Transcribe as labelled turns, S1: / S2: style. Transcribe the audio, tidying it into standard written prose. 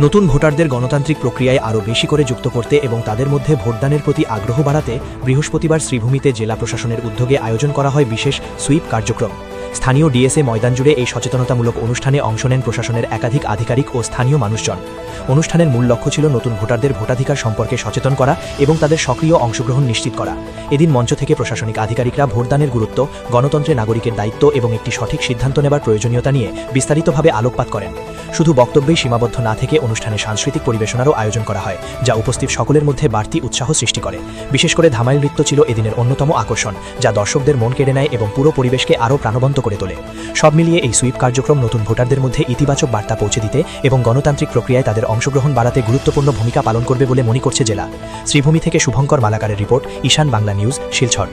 S1: নতুন ভোটারদের গণতান্ত্রিক প্রক্রিয়ায় আরও বেশি করে যুক্ত করতে এবং তাদের মধ্যে ভোটদানের প্রতি আগ্রহ বাড়াতে বৃহস্পতিবার শ্রীভূমিতে জেলা প্রশাসনের উদ্যোগে আয়োজন করা হয় বিশেষ সুইপ কার্যক্রম। স্থানীয় ডিএসএ ময়দান জুড়ে এই সচেতনতামূলক অনুষ্ঠানে অংশ নেন প্রশাসনের একাধিক আধিকারিক ও স্থানীয় মানুষজন। অনুষ্ঠানের মূল লক্ষ্য ছিল নতুন ভোটারদের ভোটাধিকার সম্পর্কে সচেতন করা এবং তাদের সক্রিয় অংশগ্রহণ নিশ্চিত করা। এদিন মঞ্চ থেকে প্রশাসনিক আধিকারিকরা ভোটদানের গুরুত্ব, গণতন্ত্রে নাগরিকের দায়িত্ব এবং একটি সঠিক সিদ্ধান্ত নেবার প্রয়োজনীয়তা নিয়ে বিস্তারিতভাবে আলোকপাত করেন। শুধু বক্তব্যেই সীমাবদ্ধ না থেকে অনুষ্ঠানে সাংস্কৃতিক পরিবেশনারও আয়োজন করা হয়, যা উপস্থিত সকলের মধ্যে বাড়তি উৎসাহ সৃষ্টি করে। বিশেষ করে ধামাইল নৃত্য ছিল এদিনের অন্যতম আকর্ষণ, যা দর্শকদের মন কেড়ে নেয় এবং পুরো পরিবেশকে আরও প্রাণবন্ত করে তোলে। সব মিলিয়ে এই সুইপ কার্যক্রম নতুন ভোটারদের মধ্যে ইতিবাচক বার্তা পৌঁছে দিতে এবং গণতান্ত্রিক প্রক্রিয়ায় তাদের অংশগ্রহণ বাড়াতে গুরুত্বপূর্ণ ভূমিকা পালন করবে বলে মনে করছে জেলা। শ্রীভূমি থেকে শুভঙ্কর মালাকারের রিপোর্ট, ঈশান বাংলা নিউজ, শিলচর।